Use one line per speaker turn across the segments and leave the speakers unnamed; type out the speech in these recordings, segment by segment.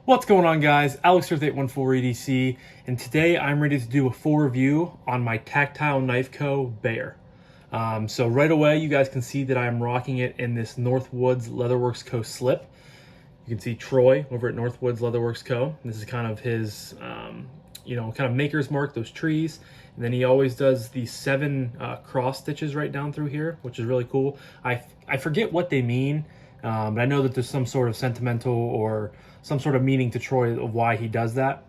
What's going on, guys? Alex with 814 EDC, and today I'm ready to do a full review on my Tactile Knife Co Bexar. So right away, you guys can see that I'm rocking it in this Northwoods Leatherworks Co slip. You can see Troy over at Northwoods Leatherworks Co. This is kind of his, kind of maker's mark, those trees. And then he always does the 7 cross stitches right down through here, which is really cool. I forget what they mean, but I know that there's some sort of sentimental or some sort of meaning to Troy of why he does that.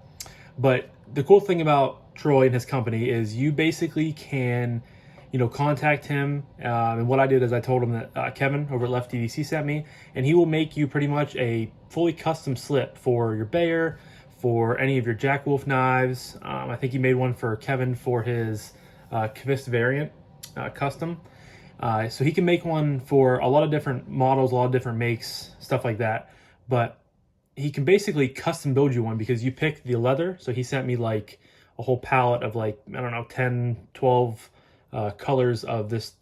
But the cool thing about Troy and his company is you basically can, contact him. And what I did is I told him that Kevin over at Left EDC sent me, and he will make you pretty much a fully custom slip for your Bexar, for any of your Jack Wolf knives. I think he made one for Kevin for his Kvist variant custom. So he can make one for a lot of different models, a lot of different makes, stuff like that. But he can basically custom build you one because you pick the leather. So he sent me like a whole palette of like, I don't know, 10, 12 colors of this,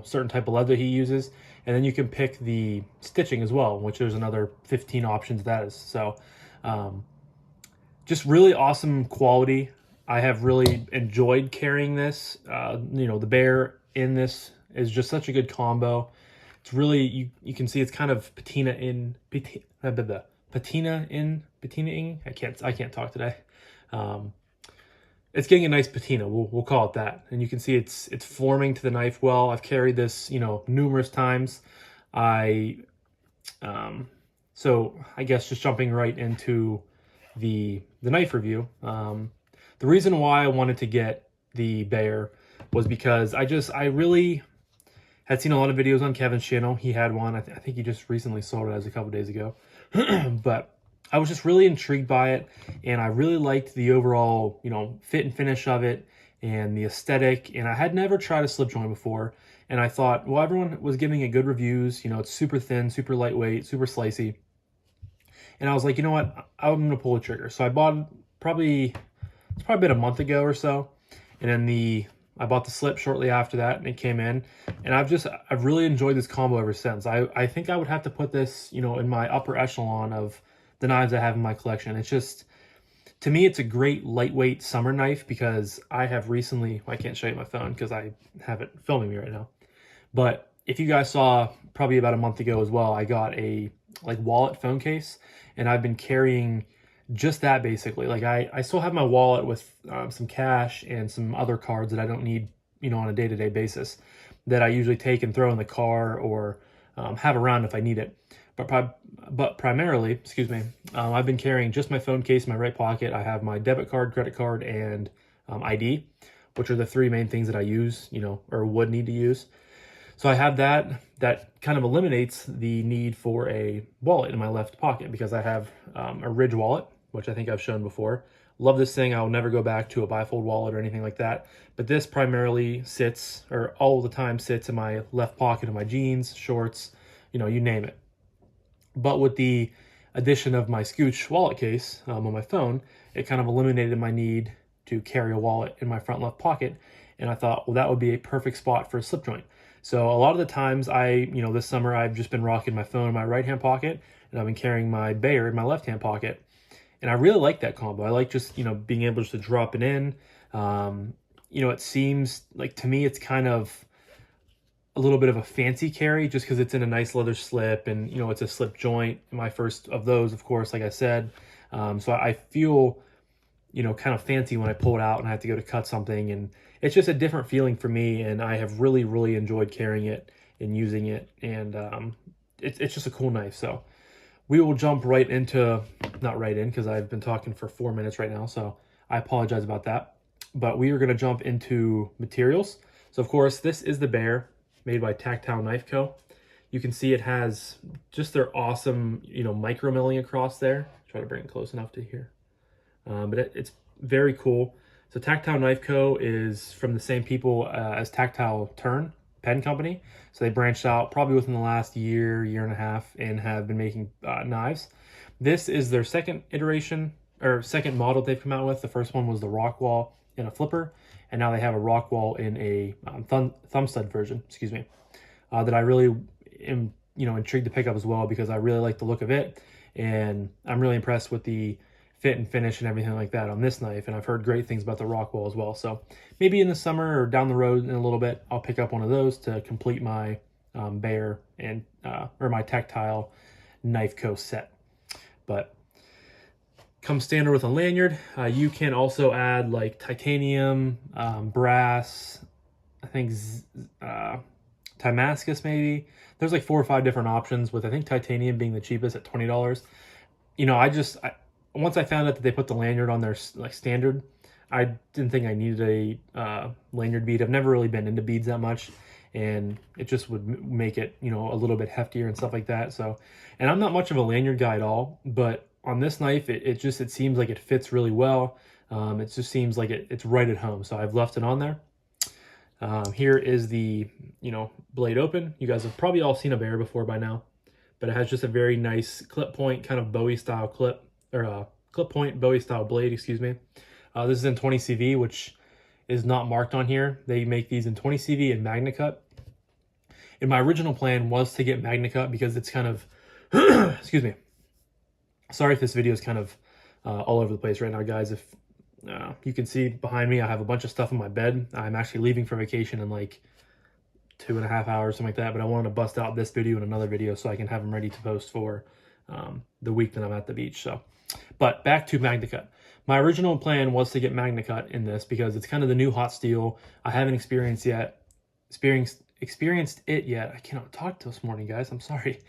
certain type of leather he uses. And then you can pick the stitching as well, which there's another 15 options that is. So just really awesome quality. I have really enjoyed carrying this. The Bexar in this is just such a good combo. It's really, you can see it's kind of patina in. I can't talk today. It's getting a nice patina, we'll call it that. And you can see it's forming to the knife well. I've carried this, numerous times. So I guess just jumping right into the knife review. The reason why I wanted to get the Bexar was because I really had seen a lot of videos on Kevin's channel. He had one. I think he just recently sold it as a couple days ago. But I was just really intrigued by it, and I really liked the overall, fit and finish of it and the aesthetic. And I had never tried a slip joint before, and I thought, well, everyone was giving it good reviews. It's super thin, super lightweight, super slicey. And I was like, you know what? I'm gonna pull the trigger. So I bought it's probably been a month ago or so, and then I bought the slip shortly after that, and it came in, and I've really enjoyed this combo ever since. I think I would have to put this, in my upper echelon of the knives I have in my collection. It's just, to me, it's a great lightweight summer knife because I have recently, I can't show you my phone because I have it filming me right now. But if you guys saw probably about a month ago as well, I got a wallet phone case, and I've been carrying just that basically. I still have my wallet with some cash and some other cards that I don't need, on a day-to-day basis, that I usually take and throw in the car or have around if I need it. But primarily, I've been carrying just my phone case in my right pocket. I have my debit card, credit card, and ID, which are the 3 main things that I use, or would need to use. So I have that kind of eliminates the need for a wallet in my left pocket because I have a Ridge wallet, which I think I've shown before. Love this thing. I'll never go back to a bifold wallet or anything like that. But this primarily sits, or all the time sits, in my left pocket of my jeans, shorts, you name it. But with the addition of my Scooch wallet case on my phone, it kind of eliminated my need to carry a wallet in my front left pocket. And I thought, well, that would be a perfect spot for a slip joint. So a lot of the times this summer, I've just been rocking my phone in my right-hand pocket, and I've been carrying my Bexar in my left-hand pocket. And I really like that combo. I like just, being able just to drop it in. It seems like, to me, it's kind of a little bit of a fancy carry just because it's in a nice leather slip, and, it's a slip joint. My first of those, of course, like I said. So I feel, kind of fancy when I pull it out and I have to go to cut something, and it's just a different feeling for me, and I have really, really enjoyed carrying it and using it, and it's just a cool knife. So we will jump right into, not right in because I've been talking for 4 minutes right now, so I apologize about that. But we are going to jump into materials. So of course, this is the Bexar made by Tactile Knife Co. You can see it has just their awesome, micro milling across there. Try to bring it close enough to here. But it's very cool. So Tactile Knife Co. is from the same people as Tactile Turn pen company. So they branched out probably within the last year and a half, and have been making knives. This is their second iteration, or second model they've come out with. The first one was the Rockwall in a flipper, and now they have a Rockwall in a thumb stud version, that I really am, intrigued to pick up as well, because I really like the look of it. and I'm really impressed with the fit and finish and everything like that on this knife, and I've heard great things about the Rockwell as well. So maybe in the summer or down the road in a little bit, I'll pick up one of those to complete my Bear and or my Tactile Knife Co set. But comes standard with a lanyard. You can also add like titanium, brass, I think Damascus maybe. There's like 4 or 5 different options, with I think titanium being the cheapest at $20. You know, once I found out that they put the lanyard on their like standard, I didn't think I needed a lanyard bead. I've never really been into beads that much, and it just would make it, you know, a little bit heftier and stuff like that. So, and I'm not much of a lanyard guy at all, but on this knife, it seems like it fits really well. It just seems like it's right at home. So I've left it on there. Here is the, you know, blade open. You guys have probably all seen a Bear before by now, but it has just a very nice clip point, kind of Bowie style clip, or clip point Bowie style blade, excuse me. This is in 20 CV, which is not marked on here. They make these in 20 CV and Magna Cut. And my original plan was to get Magna Cut because it's kind of, excuse me. Sorry if this video is kind of all over the place right now, guys. If you can see behind me, I have a bunch of stuff in my bed. I'm actually leaving for vacation in like 2.5 hours, something like that. But I wanted to bust out this video and another video so I can have them ready to post for the week that I'm at the beach. So, but back to Magna Cut. My original plan was to get Magna Cut in this because it's kind of the new hot steel. I haven't experienced it yet. I cannot talk this morning, guys. I'm sorry.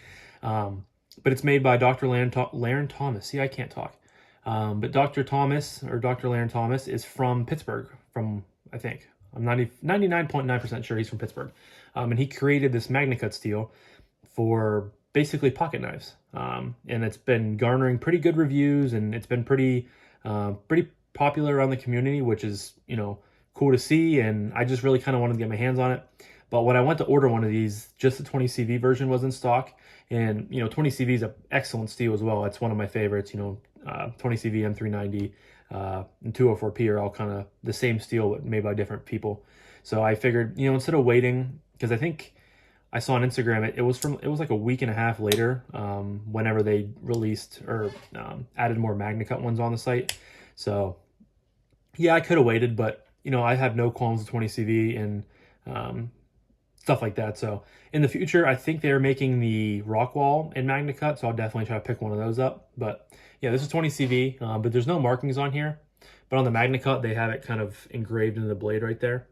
But it's made by Dr. Laren Thomas. See, I can't talk. But Dr. Thomas, or Dr. Laren Thomas, is from Pittsburgh, I think. I'm 99.9% sure he's from Pittsburgh. And he created this Magna Cut steel for basically pocket knives. And it's been garnering pretty good reviews, and it's been pretty popular around the community, which is, you know, cool to see. And I just really kind of wanted to get my hands on it. But when I went to order one of these, just the 20 CV version was in stock. And, you know, 20 CV is an excellent steel as well. It's one of my favorites. You know, 20 CV, M390, and 204P are all kind of the same steel, but made by different people. So I figured, you know, instead of waiting, because I think I saw on Instagram, it was like a week and a half later, whenever they released or added more Magna Cut ones on the site. So yeah, I could have waited, but, you know, I have no qualms with 20 CV and stuff like that. So in the future, I think they're making the Rockwell in Magna Cut, so I'll definitely try to pick one of those up. But yeah, this is 20 CV, but there's no markings on here. But on the Magna Cut, they have it kind of engraved into the blade right there.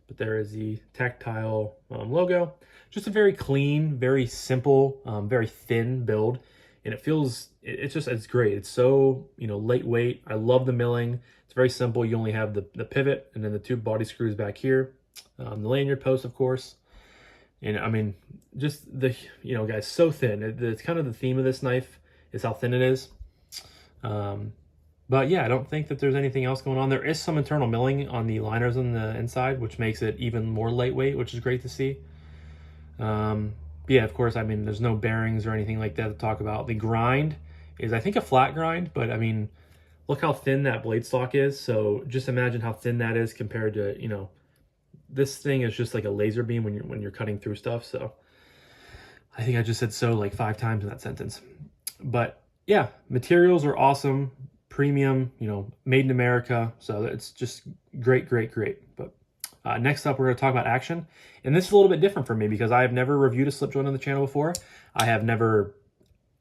But there is the Tactile logo. Just a very clean, very simple, very thin build. And it feels, it's great. It's so, you know, lightweight. I love the milling. It's very simple. You only have the pivot and then the 2 body screws back here. The lanyard post, of course. And I mean, just the, you know, guys, so thin. It's kind of the theme of this knife is how thin it is. But yeah, I don't think that there's anything else going on. There is some internal milling on the liners on the inside, which makes it even more lightweight, which is great to see. Yeah, of course, I mean, there's no bearings or anything like that to talk about. The grind is, I think, a flat grind, but I mean, look how thin that blade stock is. So just imagine how thin that is compared to, you know, this thing is just like a laser beam when you're cutting through stuff. So I think I just said so like 5 times in that sentence. But yeah, materials are awesome, premium, you know, made in America. So it's just great. But next up, we're going to talk about action. And this is a little bit different for me because I have never reviewed a slip joint on the channel before. I have never,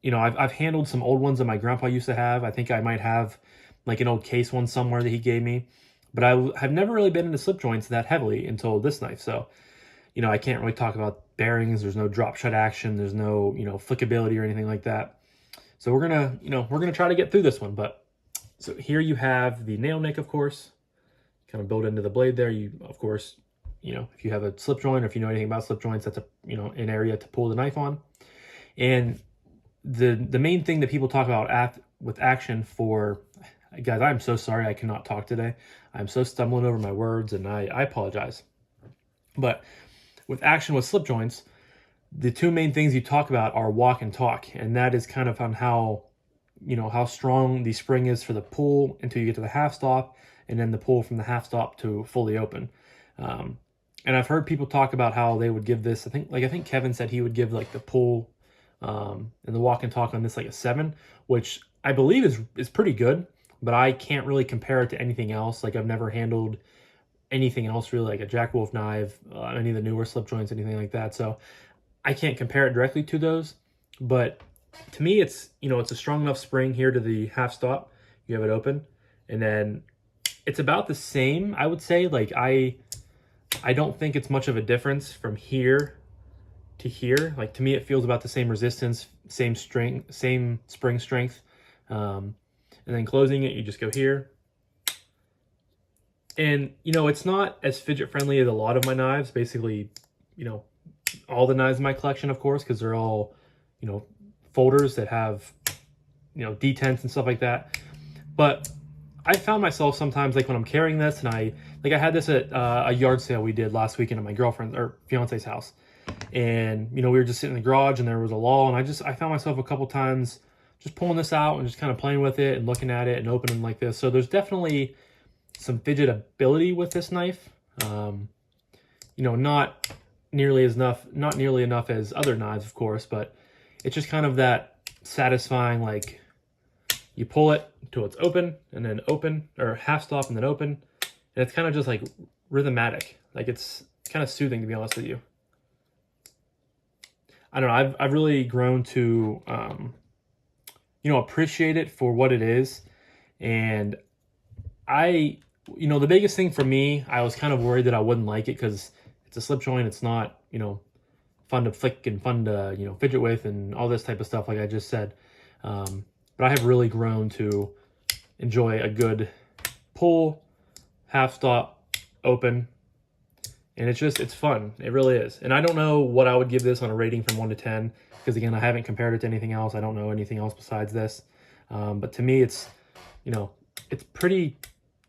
you know, I've handled some old ones that my grandpa used to have. I think I might have like an old case one somewhere that he gave me. But I have never really been into slip joints that heavily until this knife. So, you know, I can't really talk about bearings. There's no drop shut action. There's no, you know, flickability or anything like that. So we're going to try to get through this one. But so here you have the nail nick, of course, kind of built into the blade there. You, of course, you know, if you have a slip joint or if you know anything about slip joints, that's a, you know, an area to pull the knife on. And the main thing that people talk about with action for, guys, I'm so sorry I cannot talk today. I'm so stumbling over my words, and I apologize. But with action with slip joints, the 2 main things you talk about are walk and talk, and that is kind of on how, you know, how strong the spring is for the pull until you get to the half stop, and then the pull from the half stop to fully open. And I've heard people talk about how they would give this. I think Kevin said he would give like the pull And the walk and talk on this like a 7, which I believe is pretty good, but I can't really compare it to anything else. Like I've never handled anything else really, like a Jack Wolf knife, any of the newer slip joints, anything like that. So I can't compare it directly to those, but to me, it's, you know, it's a strong enough spring here to the half stop. You have it open, and then it's about the same, I would say. Like I don't think it's much of a difference from here to here. Like to me, it feels about the same resistance, same strength, same spring strength. And then closing it, you just go here. And, you know, it's not as fidget friendly as a lot of my knives. Basically, you know, all the knives in my collection, of course, because they're all, you know, folders that have, you know, detents and stuff like that. But I found myself sometimes, like when I'm carrying this, and I had this at a yard sale we did last weekend at my girlfriend's or fiance's house. And, you know, we were just sitting in the garage and there was a lull, and I found myself a couple times just pulling this out and just kind of playing with it and looking at it and opening like this. So there's definitely some fidget ability with this knife. You know, not nearly enough as other knives, of course, but it's just kind of that satisfying, like you pull it till it's open and then open, or half stop and then open. And it's kind of just like rhythmatic. Like it's kind of soothing, to be honest with you. I don't know. I've really grown to, you know, appreciate it for what it is. And you know, the biggest thing for me, I was kind of worried that I wouldn't like it because it's a slip joint. It's not, you know, fun to flick and fun to, you know, fidget with and all this type of stuff, like I just said. But I have really grown to enjoy a good pull, half stop, open. And it's fun. It really is. And I don't know what I would give this on a rating from 1 to 10, because again, I haven't compared it to anything else. I don't know anything else besides this. But to me, it's, you know, it's pretty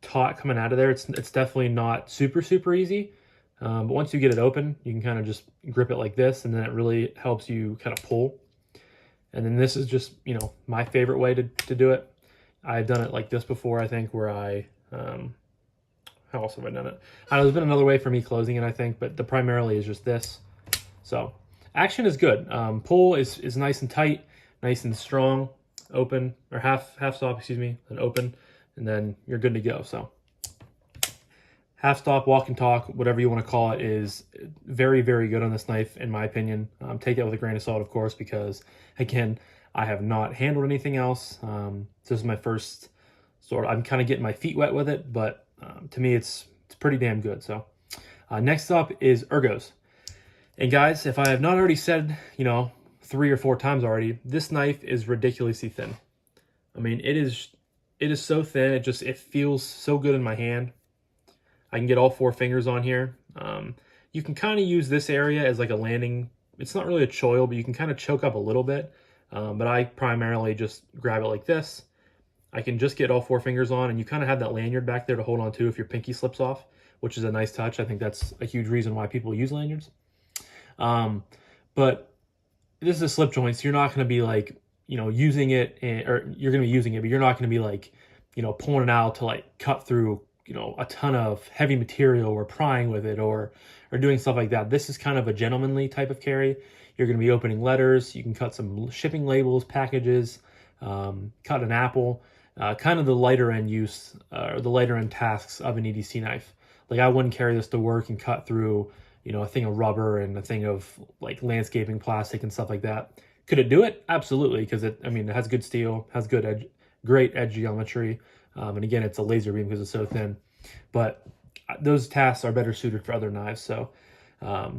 taut coming out of there. It's definitely not super, super easy. But once you get it open, you can kind of just grip it like this, and then it really helps you kind of pull. And then this is just, you know, my favorite way to do it. I've done it like this before, I think, where how else have I done it? There's been another way for me closing it, I think, but the primarily is just this. So action is good. Pull is nice and tight, nice and strong. Open, or half stop, excuse me, and open, and then you're good to go. So half stop, walk and talk, whatever you want to call it, is very, very good on this knife, in my opinion. Take that with a grain of salt, of course, because again, I have not handled anything else. This is my first sort of, I'm kind of getting my feet wet with it, but to me, it's pretty damn good. So next up is ergos. And guys, if I have not already said, you know, 3 or 4 times already, this knife is ridiculously thin. I mean, it is so thin. It feels so good in my hand. I can get all 4 fingers on here. You can kind of use this area as like a landing. It's not really a choil, but you can kind of choke up a little bit. But I primarily just grab it like this. I can just get all 4 fingers on, and you kind of have that lanyard back there to hold on to if your pinky slips off, which is a nice touch. I think that's a huge reason why people use lanyards. But this is a slip joint, so you're not going to be like, you know, using it, or you're going to be using it, but you're not going to be like, you know, pulling it out to like cut through, you know, a ton of heavy material or prying with it or doing stuff like that. This is kind of a gentlemanly type of carry. You're going to be opening letters. You can cut some shipping labels, packages, cut an apple. Kind of the lighter end use, or the lighter end tasks of an EDC knife. Like I wouldn't carry this to work and cut through, you know, a thing of rubber and a thing of like landscaping plastic and stuff like that. Could it do it? Absolutely, because it has good steel, has great edge geometry, and again, it's a laser beam because it's so thin. But those tasks are better suited for other knives. So a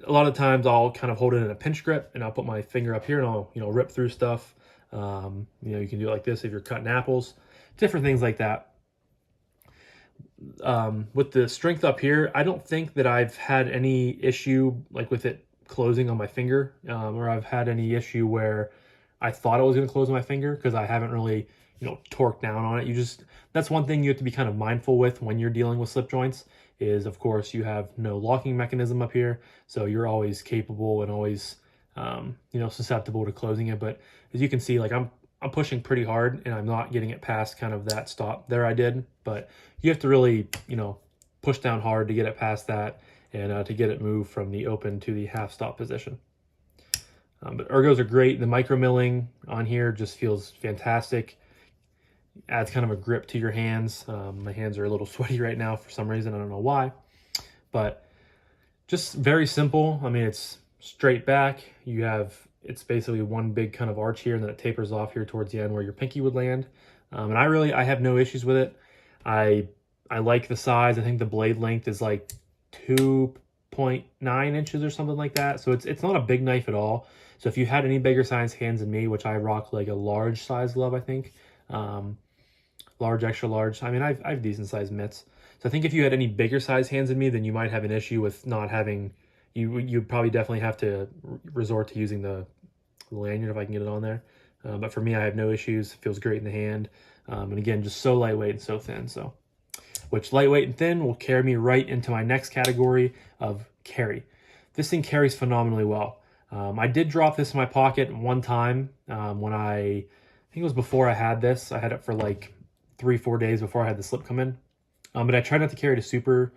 lot of times I'll kind of hold it in a pinch grip, and I'll put my finger up here and I'll, you know, rip through stuff. You know, you can do it like this if you're cutting apples, different things like that. With the strength up here, I don't think that I've had any issue like with it closing on my finger, or I've had any issue where I thought it was going to close on my finger, because I haven't really, you know, torqued down on it. That's one thing you have to be kind of mindful with when you're dealing with slip joints is, of course, you have no locking mechanism up here, so you're always capable and always you know, susceptible to closing it. But as you can see, like I'm pushing pretty hard and I'm not getting it past kind of that stop there I did. But you have to really, you know, push down hard to get it past that, and to get it moved from the open to the half stop position. But ergos are great. The micro milling on here just feels fantastic. Adds kind of a grip to your hands. My hands are a little sweaty right now for some reason. I don't know why, but just very simple. I mean, it's straight back. It's basically one big kind of arch here, and then it tapers off here towards the end where your pinky would land. And I have no issues with it. I like the size. I think the blade length is like 2.9 inches or something like that. So it's not a big knife at all. So if you had any bigger size hands than me, which I rock like a large size glove, I think, large, extra large. I mean, I have decent sized mitts. So I think if you had any bigger size hands than me, then you might have an issue with not having, you'd probably definitely have to resort to using the lanyard if I can get it on there. But for me, I have no issues. It feels great in the hand. And again, just so lightweight and so thin. So, which lightweight and thin will carry me right into my next category of carry. This thing carries phenomenally well. I did drop this in my pocket one time when I think it was before I had this. I had it for like 3-4 days before I had the slip come in. But I tried not to carry it a super,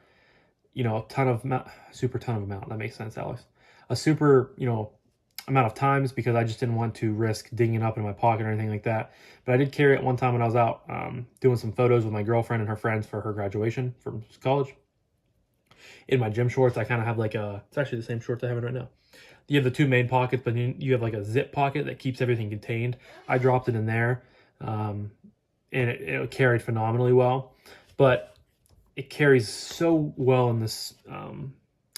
ton of amount. That makes sense, Alex. A super, amount of times because I just didn't want to risk digging up in my pocket or anything like that. But I did carry it one time when I was out doing some photos with my girlfriend and her friends for her graduation from college. In my gym shorts, I kind of have it's actually the same shorts I have in right now. You have the two main pockets, but you have like a zip pocket that keeps everything contained. I dropped it in there, and it carried phenomenally well. But it carries so well in this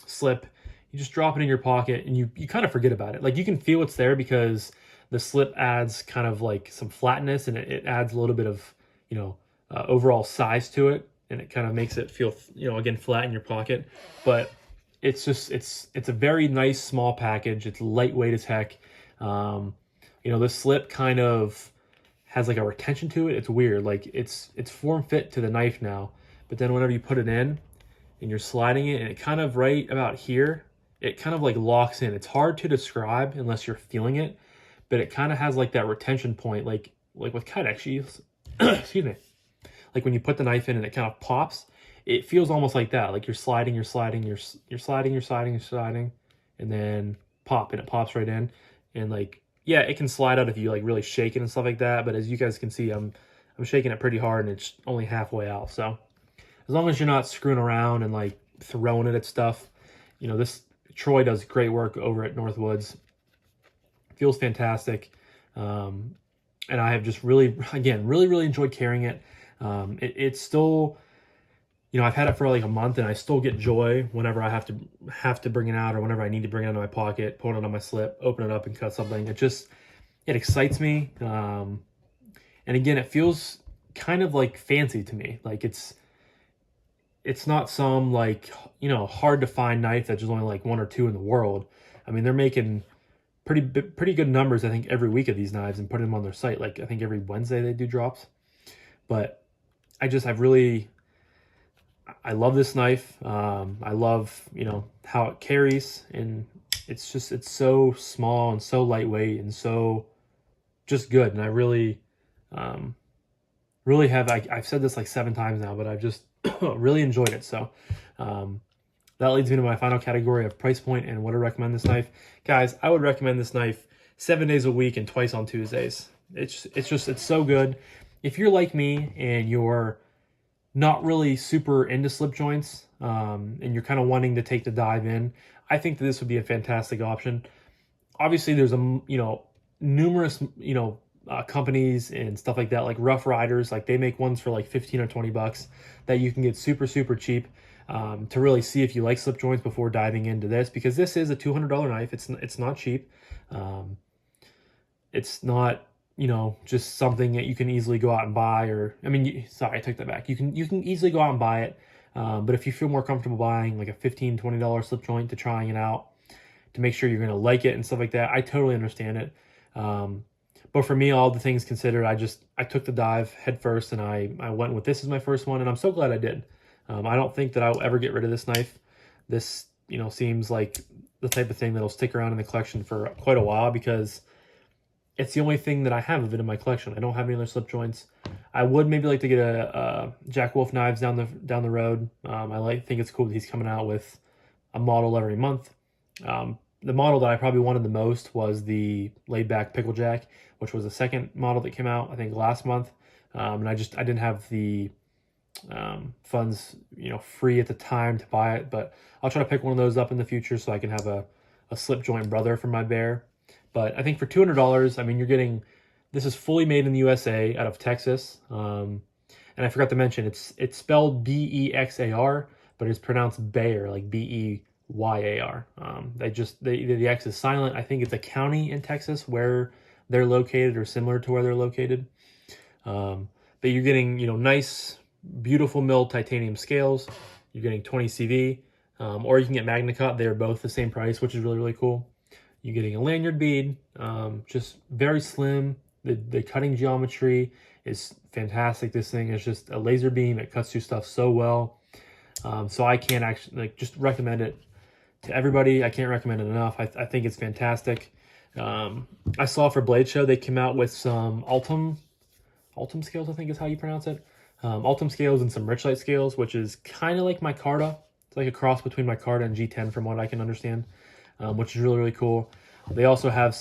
slip. You just drop it in your pocket and you kind of forget about it. Like you can feel it's there because the slip adds kind of like some flatness and it adds a little bit of, overall size to it. And it kind of makes it feel, again, flat in your pocket. But it's just, it's a very nice small package. It's lightweight as heck. The slip kind of has like a retention to it. It's weird. Like it's form fit to the knife now. But then whenever you put it in and you're sliding it and it kind of right about here, it kind of like locks in. It's hard to describe unless you're feeling it, but it kind of has like that retention point, like with Kydex sheaths, excuse me. Like when you put the knife in and it kind of pops, it feels almost like that. Like you're sliding, and then pop, and it pops right in. And like, yeah, it can slide out if you like really shake it and stuff like that. But as you guys can see, I'm shaking it pretty hard and it's only halfway out. So as long as you're not screwing around and like throwing it at stuff, this Troy does great work over at Northwoods. Feels fantastic. And I have just really enjoyed carrying it. It's still, I've had it for like a month and I still get joy whenever I have to bring it out or whenever I need to bring it out of my pocket, pull it on my slip, open it up and cut something. It excites me. And again, it feels kind of like fancy to me. Like it's not some like, hard to find knife that's just only like one or two in the world. I mean, they're making pretty good numbers, I think, every week of these knives and putting them on their site. Like I think every Wednesday they do drops. But I love this knife. I love, how it carries, and it's so small and so lightweight and so just good. And I really have, I've said this like 7 times now, but I've just really enjoyed it. So that leads me to my final category of price point and would I recommend this knife. Guys, I would recommend this knife 7 days a week and twice on Tuesdays. It's so good. If you're like me and you're not really super into slip joints and you're kind of wanting to take the dive in, I think that this would be a fantastic option. Obviously, there's numerous companies and stuff like that, like Rough Riders, like they make ones for like 15 or 20 bucks that you can get super cheap to really see if you like slip joints before diving into this, because this is a $200 knife. It's not cheap. It's not just something that you can easily go out and buy, or sorry, I took that back. You can easily go out and buy it, but if you feel more comfortable buying like a $15, $20 slip joint to trying it out to make sure you're going to like it and stuff like that, I totally understand it. But for me, all the things considered, I took the dive head first and I went with this as my first one, and I'm so glad I did. I don't think that I'll ever get rid of this knife. This seems like the type of thing that'll stick around in the collection for quite a while, because it's the only thing that I have of it in my collection. I don't have any other slip joints. I would maybe like to get a Jack Wolf Knives down the road. I think it's cool that he's coming out with a model every month. the model that I probably wanted the most was the laid back picklejack, which was the second model that came out, I think, last month. And I didn't have the funds, free at the time to buy it, but I'll try to pick one of those up in the future so I can have a slip joint brother for my bear. But I think for $200, I mean, you're getting, this is fully made in the USA out of Texas. And I forgot to mention, it's spelled Bexar, but it's pronounced Bayer, like Beyar. The X is silent. I think it's a county in Texas where they're located or similar to where they're located. But you're getting, nice, beautiful milled titanium scales. You're getting 20 CV, or you can get Magna Cut. They're both the same price, which is really, really cool. You're getting a lanyard bead, just very slim. The cutting geometry is fantastic. This thing is just a laser beam. It cuts through stuff so well. So I can't actually just recommend it to everybody. I can't recommend it enough. I think it's fantastic. I saw for Blade Show, they came out with some Altum scales, I think is how you pronounce it. Altum scales and some Richlight scales, which is kind of like micarta. It's like a cross between micarta and G10 from what I can understand, which is really, really cool. They also have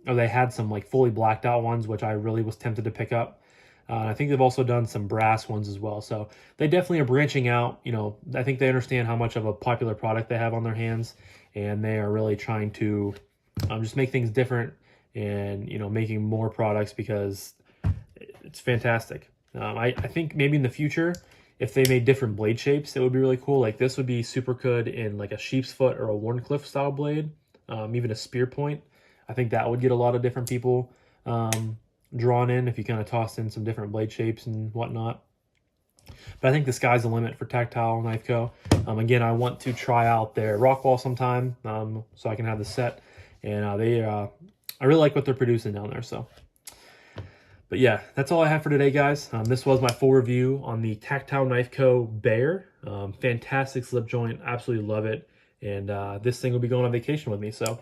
they had some like fully blacked out ones, which I really was tempted to pick up. I think they've also done some brass ones as well. So they definitely are branching out. I think they understand how much of a popular product they have on their hands, and they are really trying to just make things different and, making more products because it's fantastic. I think maybe in the future, if they made different blade shapes, it would be really cool. Like this would be super good in like a sheep's foot or a Warncliffe style blade, even a spear point. I think that would get a lot of different people drawn in if you kind of tossed in some different blade shapes and whatnot. But I think the sky's the limit for Tactile Knife Co. Again, I want to try out their Rockwall sometime so I can have the set. And I really like what they're producing down there. So, but yeah, that's all I have for today, guys. This was my full review on the Tactile Knife Co Bear. Fantastic slip joint. Absolutely love it. And this thing will be going on vacation with me. So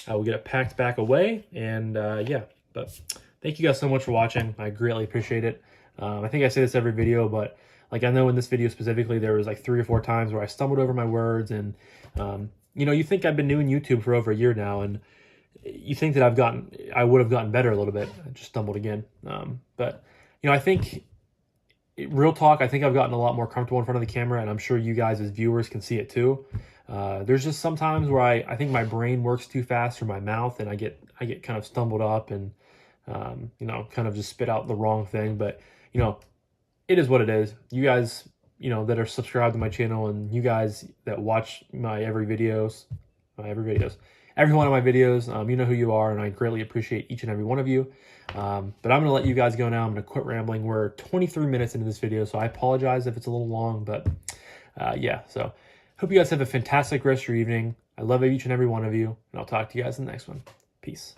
I will get it packed back away. And yeah, but thank you guys so much for watching. I greatly appreciate it. I think I say this every video, but like I know in this video specifically, there was like 3 or 4 times where I stumbled over my words. And, you think I've been doing YouTube for over a year now, and you think that I would have gotten better a little bit. I just stumbled again. But, I think, real talk, I think I've gotten a lot more comfortable in front of the camera, and I'm sure you guys as viewers can see it too. There's just some times where I think my brain works too fast for my mouth, and I get kind of stumbled up and, kind of just spit out the wrong thing. But, it is what it is. You guys, that are subscribed to my channel, and you guys that watch my every one of my videos, you know who you are, and I greatly appreciate each and every one of you. But I'm going to let you guys go now. I'm going to quit rambling. We're 23 minutes into this video, so I apologize if it's a little long, but yeah. So hope you guys have a fantastic rest of your evening. I love each and every one of you, and I'll talk to you guys in the next one. Peace.